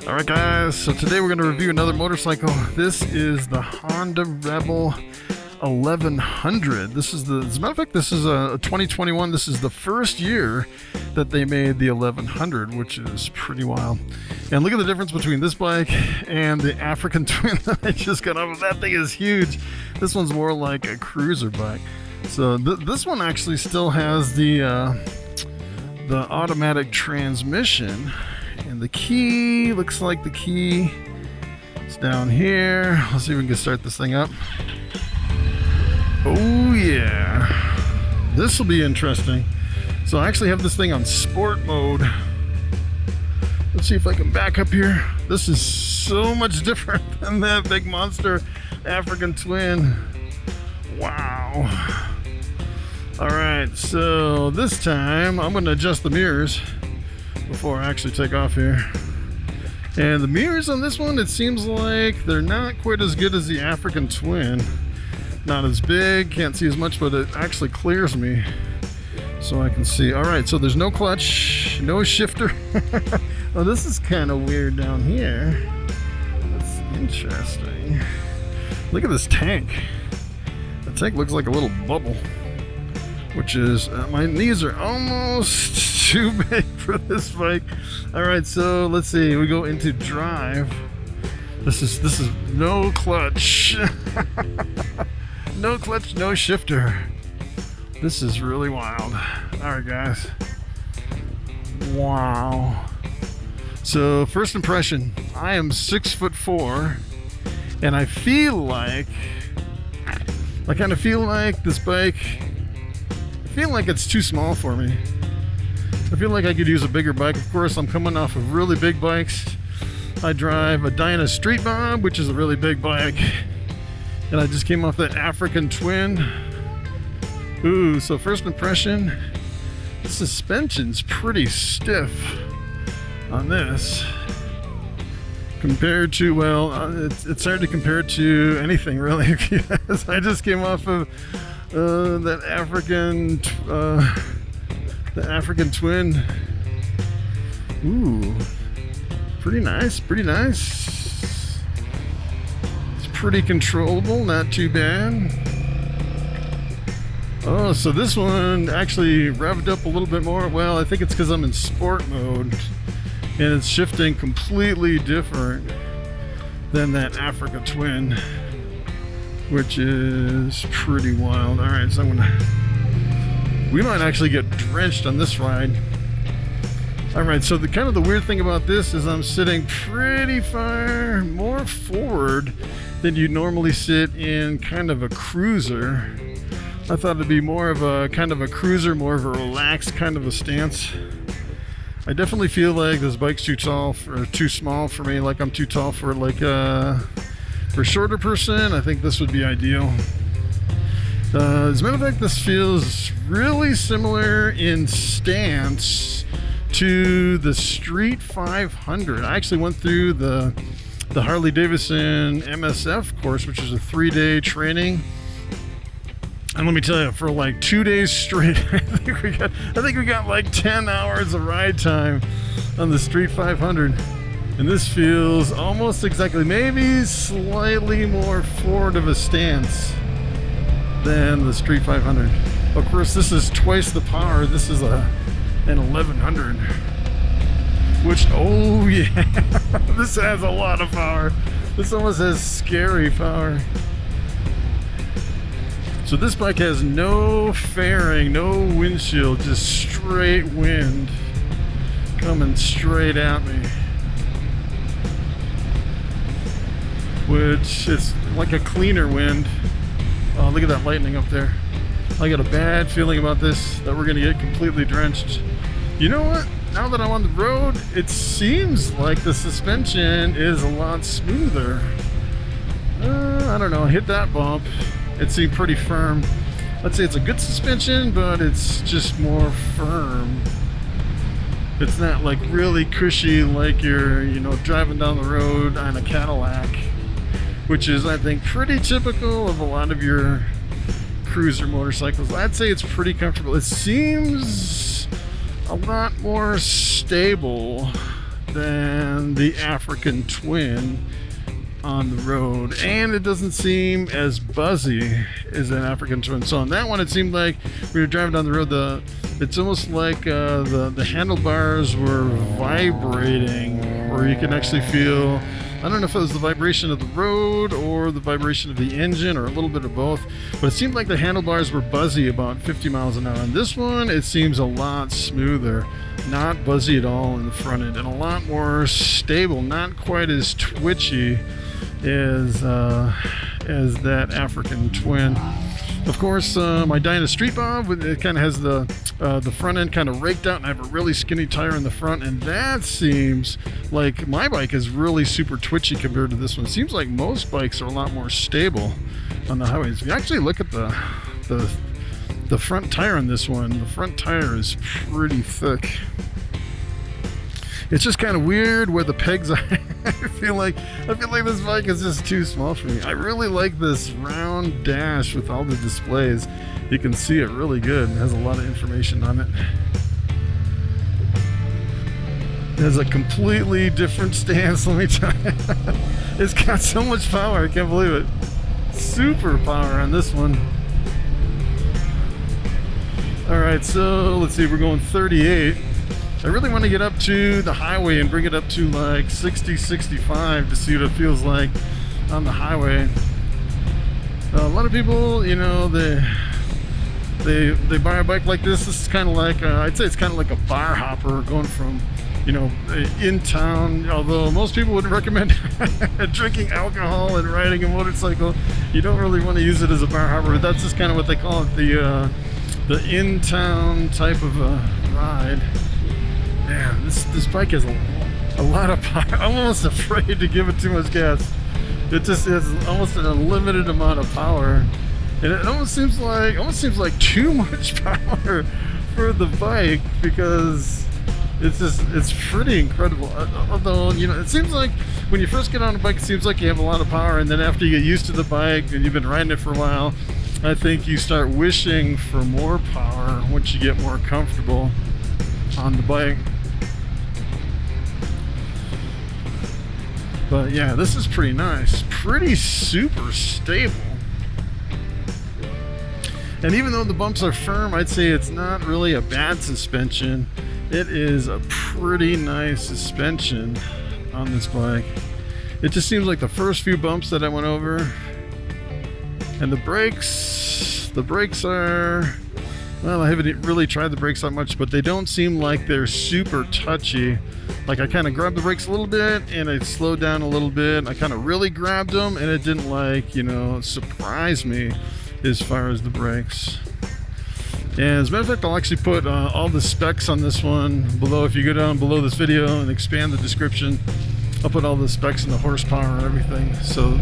Alright guys, so today we're going to review another motorcycle. This is the Honda Rebel 1100. This is as a matter of fact, this is a 2021. This is the first year that they made the 1100, which is pretty wild. And look at the difference between this bike and the African Twin that I just got off of. That thing is huge. This one's more like a cruiser bike. So this one actually still has the automatic transmission. And the key, looks like the key is down here. Let's see if we can start this thing up. Oh yeah, this will be interesting. So I actually have this thing on sport mode. Let's see if I can back up here. This is so much different than that big monster African Twin. Wow. All right, so this time I'm going to adjust the mirrors before I actually take off here. And the mirrors on this one, it seems like they're not quite as good as the African Twin. Not as big, can't see as much, but it actually clears me so I can see. All right, so there's no clutch, no shifter. Oh, this is kind of weird down here. That's interesting. Look at this tank. The tank looks like a little bubble, which is, my knees are almost too big for this bike. All right, so let's see. We go into drive. This is no clutch. No clutch, no shifter. This is really wild. All right, guys. Wow. So first impression, I am 6'4", and I feel like this bike, I feel like it's too small for me. I feel like I could use a bigger bike. Of course, I'm coming off of really big bikes. I drive a Dyna Street Bomb, which is a really big bike. And I just came off that African Twin. Ooh, so first impression, the suspension's pretty stiff on this. Compared to, well, it's hard to compare it to anything really. Because I just came off of that African Twin. Ooh, pretty nice, pretty nice. It's pretty controllable, not too bad. Oh, so this one actually revved up a little bit more. Well, I think it's because I'm in sport mode and it's shifting completely different than that Africa Twin, which is pretty wild. All right, so we might actually get drenched on this ride. All right, so the kind of the weird thing about this is I'm sitting pretty far more forward than you normally sit in kind of a cruiser. I thought it'd be more of a kind of a cruiser, more of a relaxed kind of a stance. I definitely feel like this bike's too tall or too small for me. Like I'm too tall for for a shorter person. I think this would be ideal. As a matter of fact, this feels really similar in stance to the Street 500. I actually went through the Harley Davidson MSF course, which is a 3-day training. And let me tell you, for like 2 days straight, I think we got like 10 hours of ride time on the Street 500. And this feels almost exactly, maybe slightly more forward of a stance than the Street 500. Of course, this is twice the power. This is an 1100, which, oh yeah, this has a lot of power. This almost has scary power. So this bike has no fairing, no windshield, just straight wind coming straight at me, which is like a cleaner wind. Oh, look at that lightning up there. I got a bad feeling about this, that we're gonna get completely drenched. You know what? Now that I'm on the road, it seems like the suspension is a lot smoother. I don't know, hit that bump. It seemed pretty firm. Let's say it's a good suspension, but it's just more firm. It's not like really cushy like you're, driving down the road on a Cadillac, which is, I think, pretty typical of a lot of your cruiser motorcycles. I'd say it's pretty comfortable. It seems a lot more stable than than the African Twin on the road, and it doesn't seem as buzzy as an African Twin. So on that one, it seemed like we were driving down the road, it's almost like the handlebars were vibrating, where you can actually feel, I don't know if it was the vibration of the road or the vibration of the engine or a little bit of both, but it seemed like the handlebars were buzzy about 50 miles an hour. On this one, it seems a lot smoother, not buzzy at all in the front end, and a lot more stable, not quite as twitchy as that African Twin. Of course, my Dyna Street Bob, it kind of has the front end kind of raked out, and I have a really skinny tire in the front, and that seems like my bike is really super twitchy compared to this one. It seems like most bikes are a lot more stable on the highways. If you actually look at the front tire on this one, the front tire is pretty thick. It's just kind of weird where the pegs are. I feel like this bike is just too small for me. I really like this round dash with all the displays. You can see it really good. It has a lot of information on it. It has a completely different stance, let me tell you. It's got so much power, I can't believe it. Super power on this one. Alright, so let's see, we're going 38. I really want to get up to the highway and bring it up to like 60, 65 to see what it feels like on the highway. A lot of people, you know, they buy a bike like this. This is kind of like, I'd say it's kind of like a bar hopper going from, you know, in town. Although most people would recommend drinking alcohol and riding a motorcycle, you don't really want to use it as a bar hopper. But that's just kind of what they call it, the in-town type of ride. Man, this bike has a lot of power. I'm almost afraid to give it too much gas. It just has almost an unlimited amount of power, and it almost seems like too much power for the bike, because it's pretty incredible. Although, you know, it seems like when you first get on a bike, it seems like you have a lot of power, and then after you get used to the bike and you've been riding it for a while, I think you start wishing for more power once you get more comfortable on the bike. But yeah, this is pretty nice, pretty super stable. And even though the bumps are firm, I'd say it's not really a bad suspension. It is a pretty nice suspension on this bike. It just seems like the first few bumps that I went over, and the brakes are, well, I haven't really tried the brakes that much, but they don't seem like they're super touchy. Like, I kind of grabbed the brakes a little bit and I slowed down a little bit. I kind of really grabbed them, and it didn't, like, you know, surprise me as far as the brakes. And as a matter of fact, I'll actually put all the specs on this one below. If you go down below this video and expand the description, I'll put all the specs and the horsepower and everything. So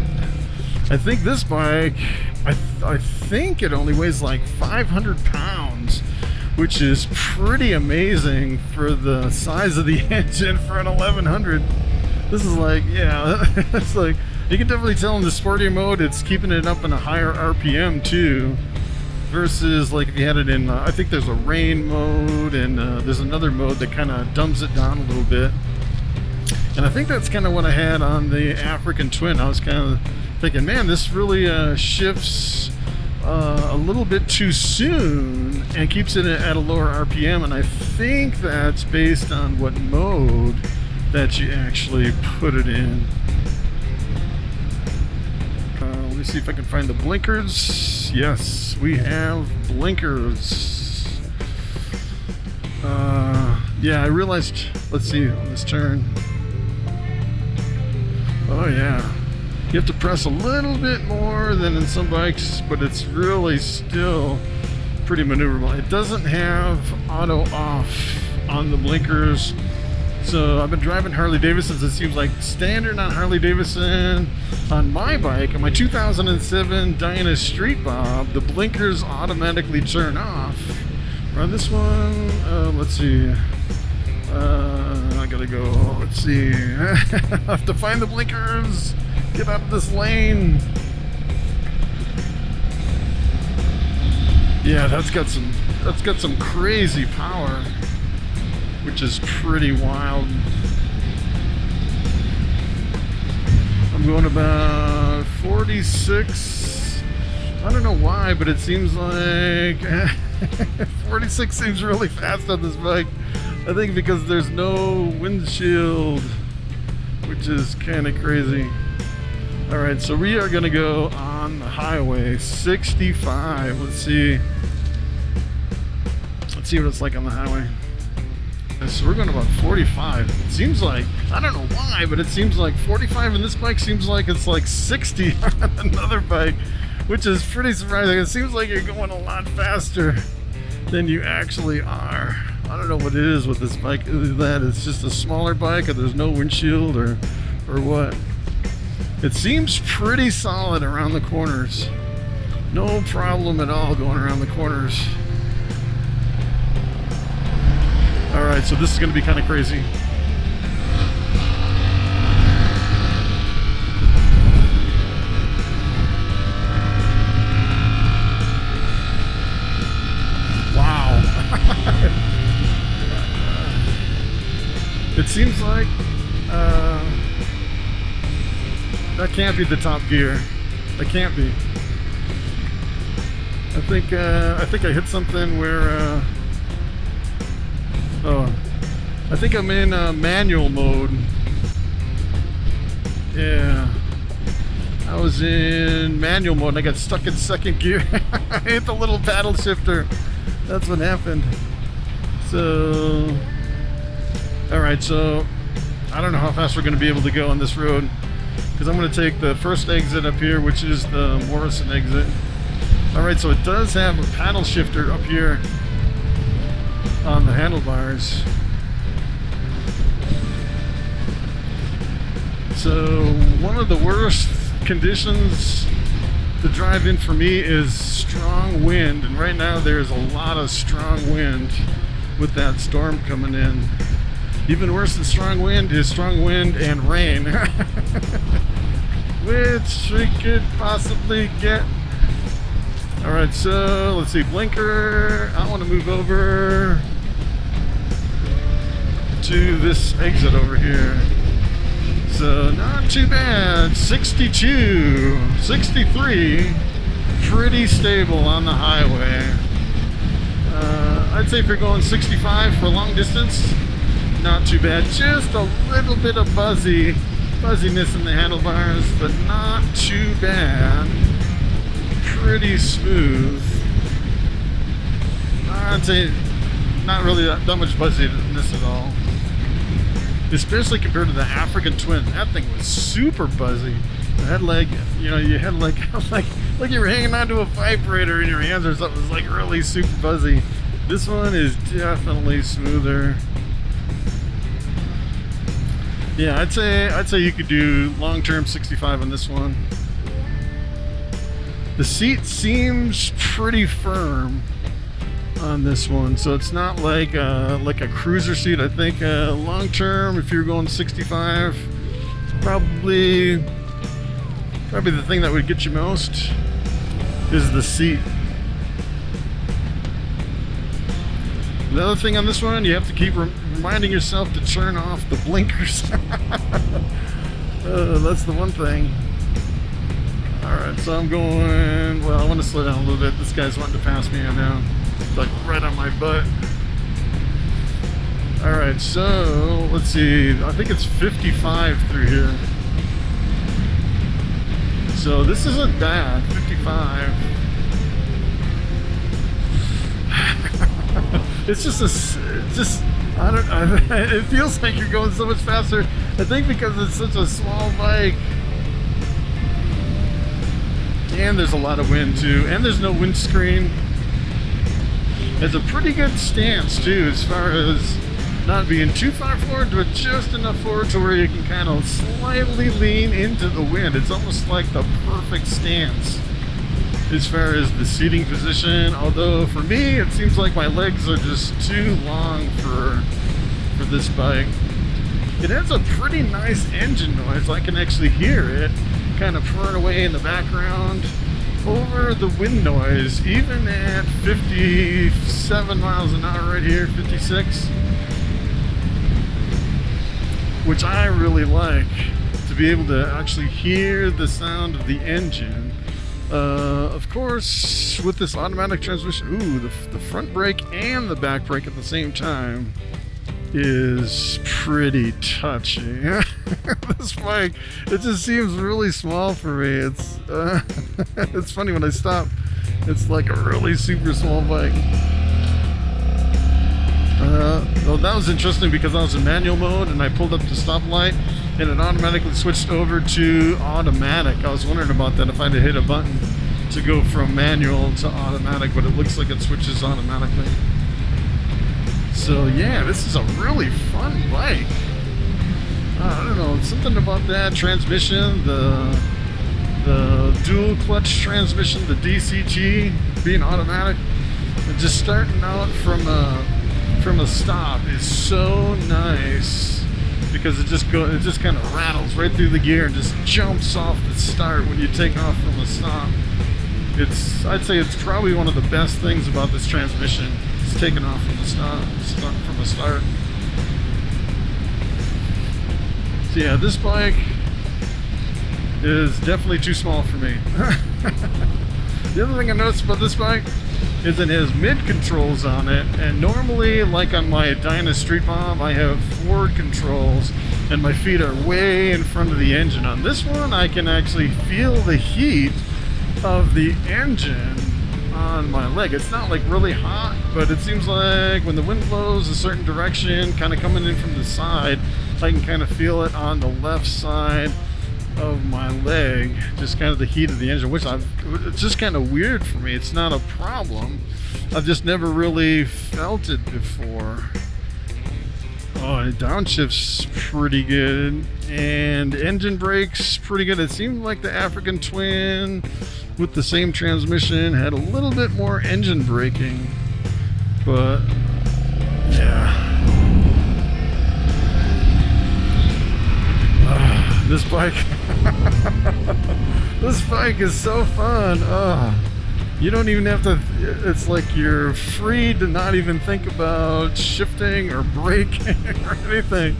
I think this bike, I think it only weighs like 500 pounds, which is pretty amazing for the size of the engine for an 1100. This is like, yeah, it's like, you can definitely tell in the sportier mode, it's keeping it up in a higher RPM too, versus like if you had it in, I think there's a rain mode, and there's another mode that kind of dumbs it down a little bit. And I think that's kind of what I had on the African Twin. I was kind of thinking, man, this really shifts a little bit too soon and keeps it at a lower RPM, and I think that's based on what mode that you actually put it in. Let me see if I can find the blinkers. Yes, we have blinkers. Yeah, I realized, let's see, on this turn. Oh yeah. You have to press a little bit more than in some bikes, but it's really still pretty maneuverable. It doesn't have auto off on the blinkers. So I've been driving Harley Davidsons. It seems like standard on Harley Davidson. On my bike, on my 2007 Dyna Street Bob, the blinkers automatically turn off. On this one, let's see. I gotta go, let's see. I have to find the blinkers. Get out of this lane. Yeah, that's got some crazy power, which is pretty wild. going about 46. I don't know why, but it seems like 46 seems really fast on this bike. I think because there's no windshield, which is kind of crazy. All right, so we are gonna go on the highway, 65. Let's see what it's like on the highway. So we're going about 45. It seems like, I don't know why, but it seems like 45 in this bike seems like it's like 60 on another bike, which is pretty surprising. It seems like you're going a lot faster than you actually are. I don't know what it is with this bike. Either that it's just a smaller bike, or there's no windshield, or what. It seems pretty solid around the corners. No problem at all going around the corners. All right, so this is going to be kind of crazy. Wow. It seems like that can't be the top gear. That can't be. I think I hit something where I think I'm in manual mode. Yeah, I was in manual mode and I got stuck in second gear. I hit the little paddle shifter. That's what happened. So, all right, so I don't know how fast we're going to be able to go on this road, because I'm going to take the first exit up here, which is the Morrison exit. All right, so it does have a paddle shifter up here on the handlebars. So one of the worst conditions to drive in for me is strong wind, and right now there's a lot of strong wind with that storm coming in. Even worse than strong wind is strong wind and rain, which we could possibly get. All right, so let's see, blinker. I want to move over to this exit over here. So not too bad. 62, 63, pretty stable on the highway. I'd say if you're going 65 for long distance, not too bad. Just a little bit of fuzziness in the handlebars, but not too bad. Pretty smooth. I'd say not really that much fuzziness at all. Especially compared to the African Twin. That thing was super buzzy. It had like, you know, you had like you were hanging onto a vibrator in your hands or something. It was like really super buzzy. This one is definitely smoother. Yeah, I'd say you could do long-term 65 on this one. The seat seems pretty firm on this one, so it's not like a cruiser seat. I think long term, if you're going 65, probably the thing that would get you most is the seat. The other thing on this one, you have to keep reminding yourself to turn off the blinkers. That's the one thing. Alright, so I'm going, well, I want to slow down a little bit. This guy's wanting to pass me, I know. Like right on my butt. Alright, so let's see. I think it's 55 through here. So this isn't bad. 55. It feels like you're going so much faster. I think because it's such a small bike. And there's a lot of wind too. And there's no windscreen. It's a pretty good stance too, as far as not being too far forward, but just enough forward to where you can kind of slightly lean into the wind. It's almost like the perfect stance as far as the seating position. Although for me, it seems like my legs are just too long for this bike. It has a pretty nice engine noise. I can actually hear it kind of purring away in the background over the wind noise, even at 57 miles an hour right here, 56, which I really like, to to be able to actually hear the sound of the engine. Of course, with this automatic transmission, ooh, the front brake and the back brake at the same time is pretty touchy. This bike, it just seems really small for me. It's it's funny when I stop, it's like a really super small bike. Well, that was interesting because I was in manual mode and I pulled up the stoplight and it automatically switched over to automatic. I was wondering about that, if I had to hit a button to go from manual to automatic, but it looks like it switches automatically. So yeah, this is a really fun bike. I don't know, something about that transmission, the dual clutch transmission, the DCT being automatic, and just starting out from a stop is so nice because it just kind of rattles right through the gear and just jumps off the start when you take off from a stop. I'd say it's probably one of the best things about this transmission. It's taking off from the from a start. So yeah, this bike is definitely too small for me. The other thing I noticed about this bike is it has mid controls on it, and normally, like on my Dyna Street Bomb, I have forward controls and my feet are way in front of the engine. On this one, I can actually feel the heat of the engine on my leg. It's not like really hot, but it seems like when the wind blows a certain direction, kind of coming in from the side, I can kind of feel it on the left side of my leg, just kind of the heat of the engine, which it's just kind of weird for me. It's not a problem, I've just never really felt it before. Oh, downshift's pretty good, and engine brake's pretty good. It seemed like the African Twin with the same transmission had a little bit more engine braking, but yeah. This bike this bike is so fun. You don't even have to, it's like you're free to not even think about shifting or braking or anything.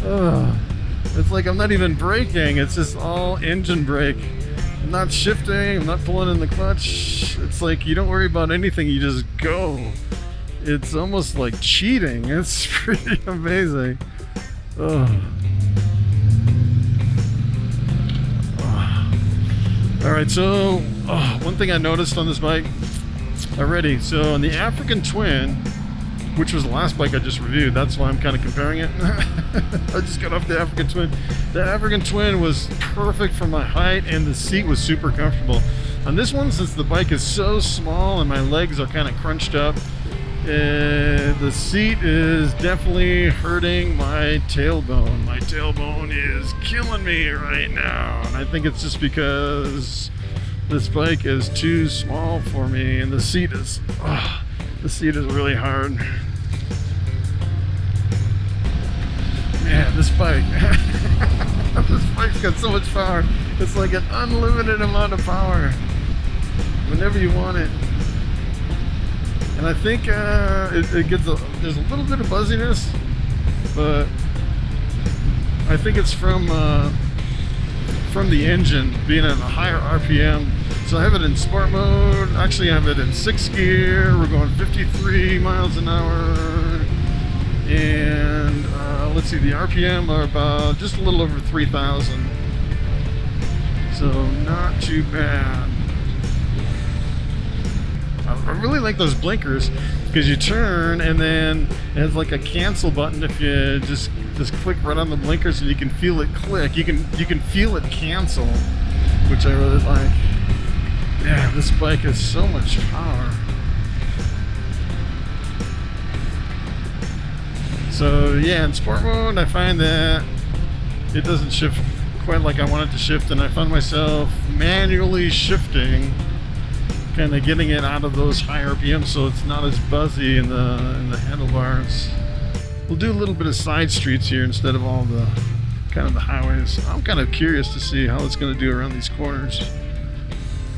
It's like I'm not even braking, it's just all engine brake. I'm not shifting, I'm not pulling in the clutch. It's like you don't worry about anything, you just go. It's almost like cheating. It's pretty amazing. Alright, so one thing I noticed on this bike already, so on the African Twin, which was the last bike I just reviewed, that's why I'm kind of comparing it. I just got off the African Twin. The African Twin was perfect for my height and the seat was super comfortable. On this one, since the bike is so small and my legs are kind of crunched up, the seat is definitely hurting my tailbone. My tailbone is killing me right now, and I think it's just because this bike is too small for me, and the seat is really hard. Man, this bike, this bike's got so much power. It's like an unlimited amount of power whenever you want it. And I think it gets there's a little bit of buzziness, but I think it's from the engine being at a higher RPM. So I have it in sport mode. Actually, I have it in 6th gear. We're going 53 miles an hour, and let's see, the RPM are about just a little over 3,000. So not too bad. I really like those blinkers because you turn and then it has like a cancel button. If you just click right on the blinkers and you can feel it click, you can feel it cancel, which I really like. Yeah, this bike has so much power. So yeah, in sport mode I find that it doesn't shift quite like I want it to shift, and I find myself manually shifting, kind of getting it out of those high RPMs so it's not as buzzy in the handlebars. We'll do a little bit of side streets here instead of all the kind of the highways. I'm kind of curious to see how it's going to do around these corners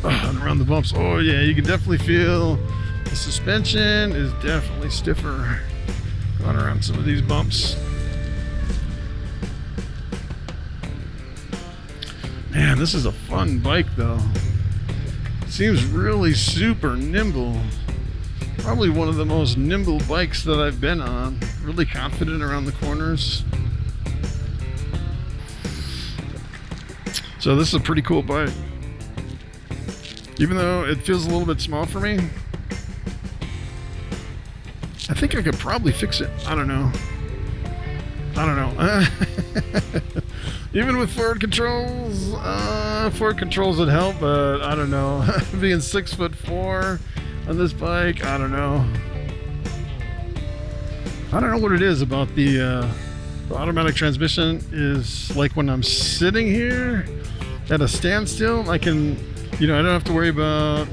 and around the bumps. Oh yeah, you can definitely feel the suspension is definitely stiffer going around some of these bumps. Man, this is a fun bike though. Seems really super nimble. Probably one of the most nimble bikes that I've been on. Really confident around the corners. So this is a pretty cool bike. Even though it feels a little bit small for me, I think I could probably fix it. I don't know. Even with forward controls would help, but I don't know. Being 6'4" on this bike, I don't know. I don't know what it is about the automatic transmission. Is like when I'm sitting here at a standstill, I can, I don't have to worry about,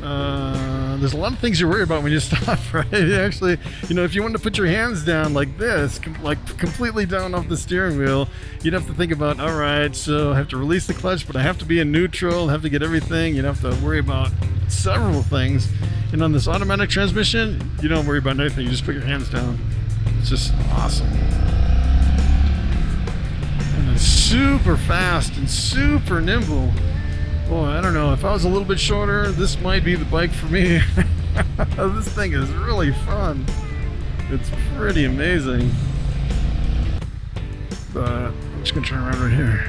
there's a lot of things you worry about when you stop, right? Actually, if you want to put your hands down like this, like completely down off the steering wheel, you'd have to think about, all right, so I have to release the clutch, but I have to be in neutral, have to get everything. You'd have to worry about several things. And on this automatic transmission, you don't worry about anything. You just put your hands down. It's just awesome. And it's super fast and super nimble. Boy, I don't know. If I was a little bit shorter, this might be the bike for me. This thing is really fun. It's pretty amazing. But I'm just gonna turn around right here.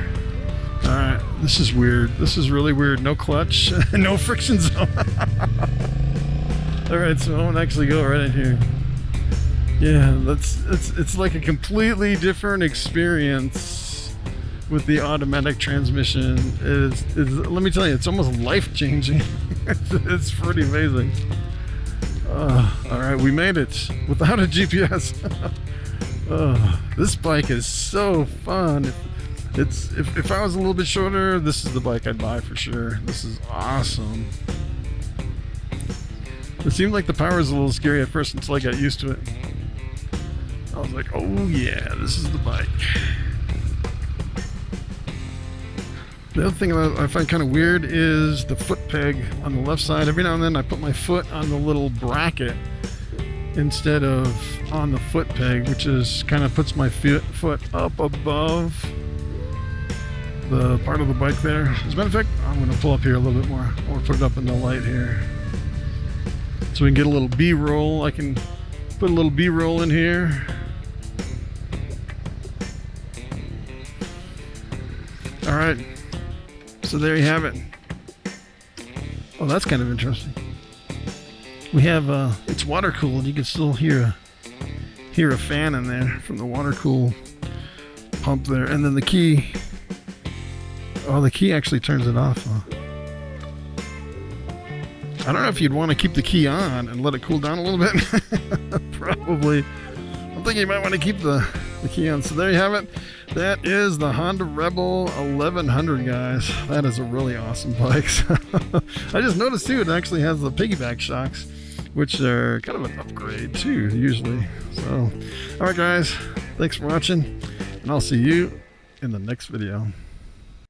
All right, this is weird. This is really weird. No clutch, no friction zone. All right, so I'm gonna actually go right in here. Yeah, it's like a completely different experience with the automatic transmission. Let me tell you, it's almost life-changing. It's pretty amazing. All right, we made it without a GPS. This bike is so fun. If I was a little bit shorter, this is the bike I'd buy for sure. This is awesome. It seemed like the power was a little scary at first until I got used to it. I was like, oh yeah, this is the bike. The other thing I find kind of weird is the foot peg on the left side. Every now and then I put my foot on the little bracket instead of on the foot peg, which is kind of puts my foot up above the part of the bike there. As a matter of fact, I'm going to pull up here a little bit more. I want to put it up in the light here so we can get a little B-roll. I can put a little B-roll in here. All right. So there you have it. Oh, that's kind of interesting. We have it's water cooled. You can still hear a fan in there from the water cool pump there, and then the key. Oh, the key actually turns it off. I don't know if you'd want to keep the key on and let it cool down a little bit. Probably. I'm thinking you might want to keep the key on. So there you have it. That is the Honda Rebel 1100, guys. That is a really awesome bike. I just noticed too, it actually has the piggyback shocks, which are kind of an upgrade too, usually. So, all right, guys, thanks for watching, and I'll see you in the next video.